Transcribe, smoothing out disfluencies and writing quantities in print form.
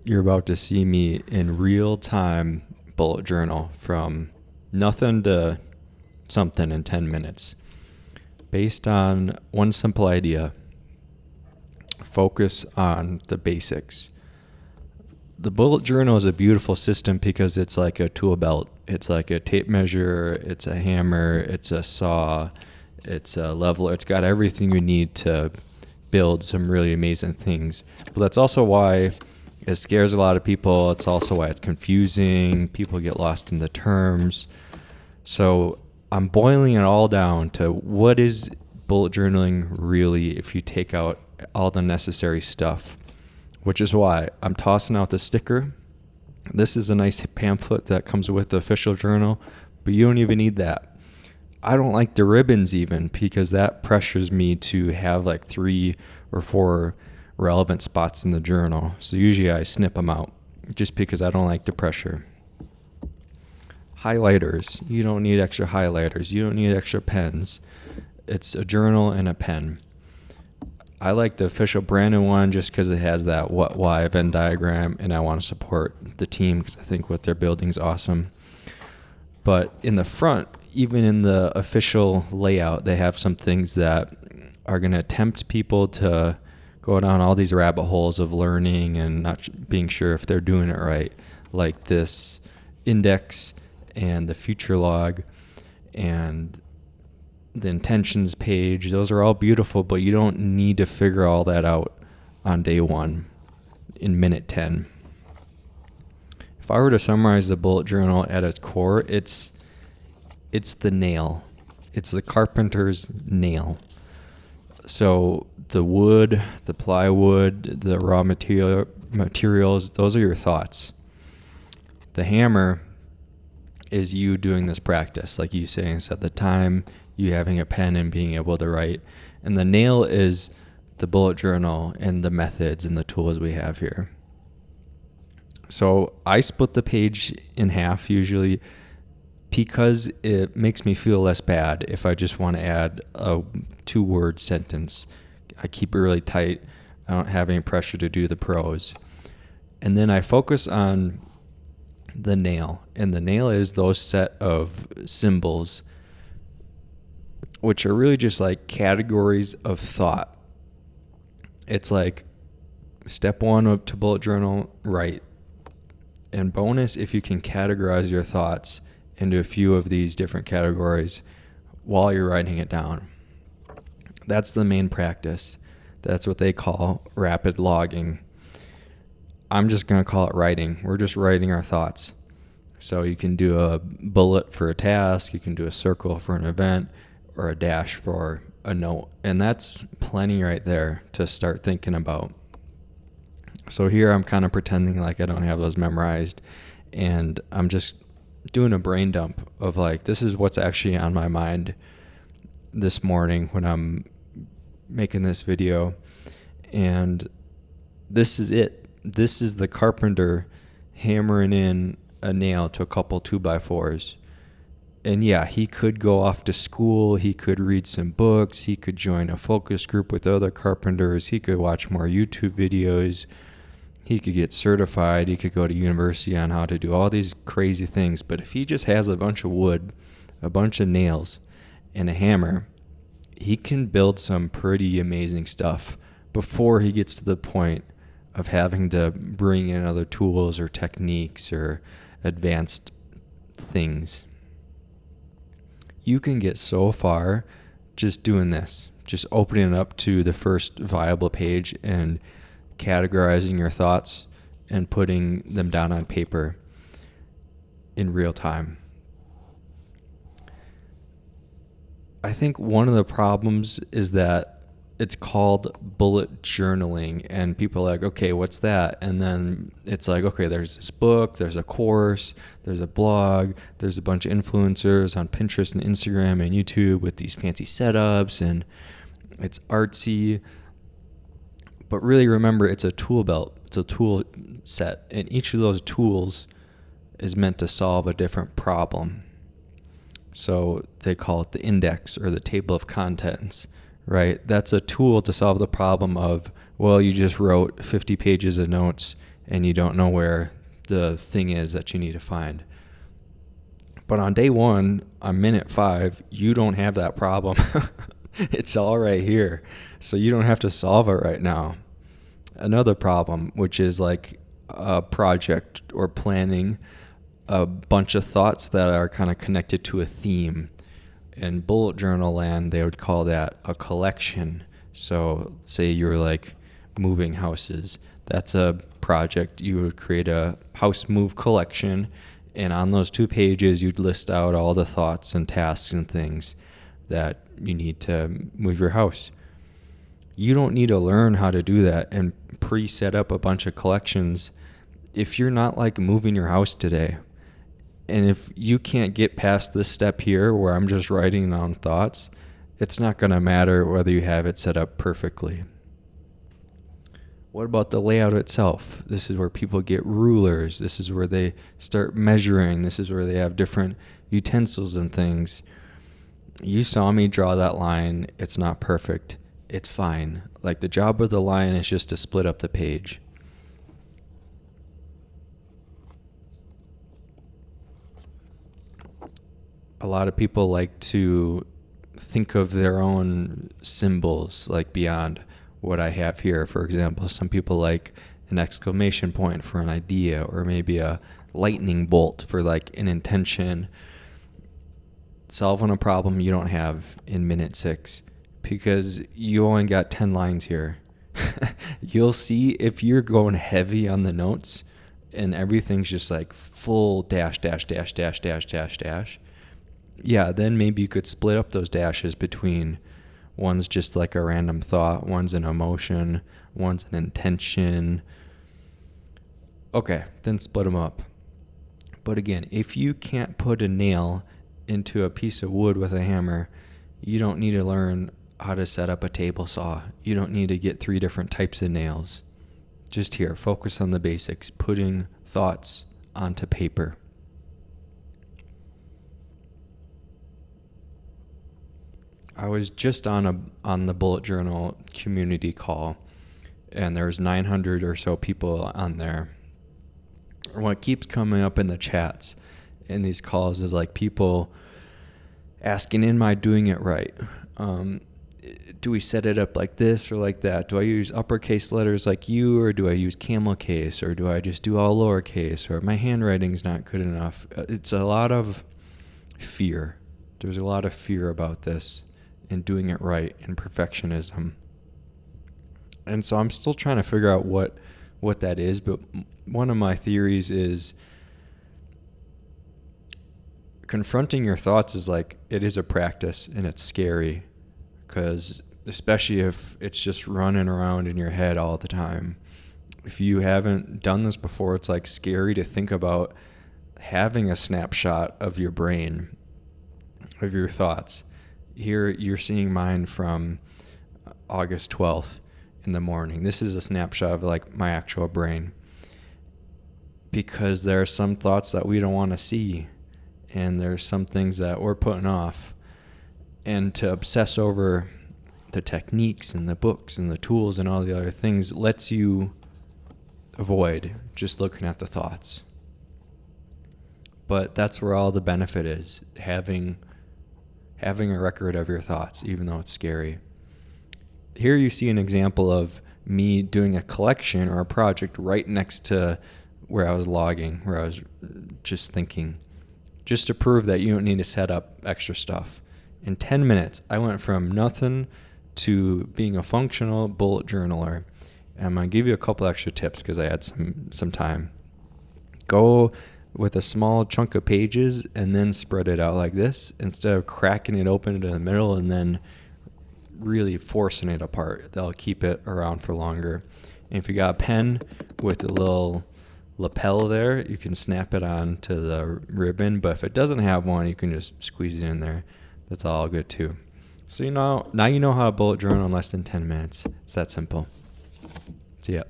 You're about to see me in real time bullet journal from nothing to something in 10 minutes. Based on one simple idea: focus on the basics. The bullet journal is a beautiful system because it's like a tool belt. It's like a tape measure, it's a hammer, it's a saw, it's a leveler. It's got everything you need to build some really amazing things. But that's also why it scares a lot of people. It's also why it's confusing. People get lost in the terms. So I'm boiling it all down to what is bullet journaling really if you take out all the necessary stuff, which is why I'm tossing out the sticker. This is a nice pamphlet that comes with the official journal, but you don't even need that. I don't like the ribbons even because that pressures me to have like 3 or 4 relevant spots in the journal. So usually I snip them out just because I don't like the pressure. Highlighters. You don't need extra highlighters. You don't need extra pens. It's a journal and a pen. I like the official Brandon one just because it has that what, why, Venn diagram, and I want to support the team because I think what they're building is awesome. But in the front, even in the official layout, they have some things that are going to tempt people to go down all these rabbit holes of learning and not being sure if they're doing it right, like this index and the future log and the intentions page. Those are all beautiful, but you don't need to figure all that out on day 1 in minute 10. If I were to summarize the bullet journal at its core, it's the nail. It's the carpenter's nail. So the wood, the plywood, the raw materials, those are your thoughts. The hammer is you doing this practice, like you saying, set the time, you having a pen and being able to write. And the nail is the bullet journal and the methods and the tools we have here. So I split the page in half usually because it makes me feel less bad if I just want to add a 2-word sentence. I keep it really tight. I don't have any pressure to do the prose. And then I focus on the nail. And the nail is those set of symbols, which are really just like categories of thought. It's like step 1 to bullet journal, write. And bonus if you can categorize your thoughts into a few of these different categories while you're writing it down. That's the main practice. That's what they call rapid logging. I'm just going to call it writing. We're just writing our thoughts. So you can do a bullet for a task, you can do a circle for an event, or a dash for a note. And that's plenty right there to start thinking about. So here I'm kind of pretending like I don't have those memorized, and I'm just doing a brain dump of like, this is what's actually on my mind this morning when I'm making this video. And this is it. This is the carpenter hammering in a nail to a couple 2x4s. And yeah, he could go off to school, he could read some books, he could join a focus group with other carpenters, he could watch more YouTube videos, he could get certified, he could go to university on how to do all these crazy things. But if he just has a bunch of wood, a bunch of nails, and a hammer, he can build some pretty amazing stuff before he gets to the point of having to bring in other tools or techniques or advanced things. You can get so far just doing this, just opening it up to the first viable page and categorizing your thoughts and putting them down on paper in real time. I think one of the problems is that it's called bullet journaling, and people are like, okay, what's that? And then it's like, okay, there's this book, there's a course, there's a blog, there's a bunch of influencers on Pinterest and Instagram and YouTube with these fancy setups, and it's artsy. But really remember, it's a tool belt, it's a tool set, and each of those tools is meant to solve a different problem. So they call it the index or the table of contents, right? That's a tool to solve the problem of, well, you just wrote 50 pages of notes and you don't know where the thing is that you need to find. But on day 1, on minute 5, you don't have that problem. It's all right here. So you don't have to solve it right now. Another problem, which is like a project or planning a bunch of thoughts that are kind of connected to a theme. In bullet journal land, they would call that a collection. So say you're like moving houses. That's a project. You would create a house move collection, and on those 2 pages, you'd list out all the thoughts and tasks and things that you need to move your house. You don't need to learn how to do that and pre-set up a bunch of collections if you're not like moving your house today. And if you can't get past this step here where I'm just writing down thoughts, it's not going to matter whether you have it set up perfectly. What about the layout itself? This is where people get rulers. This is where they start measuring. This is where they have different utensils and things. You saw me draw that line. It's not perfect. It's fine. Like, the job of the line is just to split up the page. A lot of people like to think of their own symbols, like beyond what I have here. For example, some people like an exclamation point for an idea, or maybe a lightning bolt for like an intention. Solving a problem you don't have in minute 6, because you only got 10 lines here. You'll see if you're going heavy on the notes and everything's just like full dash, dash, dash, dash, dash, dash, dash. Yeah, then maybe you could split up those dashes between one's just like a random thought, one's an emotion, one's an intention. Okay, then split them up. But again, if you can't put a nail into a piece of wood with a hammer, you don't need to learn how to set up a table saw. You don't need to get 3 different types of nails. Just here, focus on the basics, putting thoughts onto paper. I was just on the bullet journal community call, and there's 900 or so people on there. What keeps coming up in the chats in these calls is like people asking, am I doing it right? Do we set it up like this or like that? Do I use uppercase letters like you, or do I use camel case, or do I just do all lowercase, or my handwriting's not good enough? It's a lot of fear. There's a lot of fear about this and doing it right and perfectionism. And so I'm still trying to figure out what that is, but one of my theories is confronting your thoughts is like, it is a practice, and it's scary, because especially if it's just running around in your head all the time. If you haven't done this before, it's like scary to think about having a snapshot of your brain, of your thoughts. Here you're seeing mine from August 12th in the morning. This is a snapshot of like my actual brain, because there are some thoughts that we don't want to see, and there's some things that we're putting off. And to obsess over the techniques and the books and the tools and all the other things lets you avoid just looking at the thoughts. But that's where all the benefit is, having a record of your thoughts, even though it's scary. Here you see an example of me doing a collection or a project right next to where I was logging, where I was just thinking, just to prove that you don't need to set up extra stuff. In 10 minutes, I went from nothing to being a functional bullet journaler. And I'm going to give you a couple extra tips because I had some time. Go with a small chunk of pages and then spread it out like this, instead of cracking it open into the middle and then really forcing it apart. That'll keep it around for longer. And if you got a pen with a little lapel there, you can snap it on to the ribbon. But if it doesn't have one, you can just squeeze it in there. That's all good too. So now you know how to bullet journal in less than 10 minutes. It's that simple. See ya.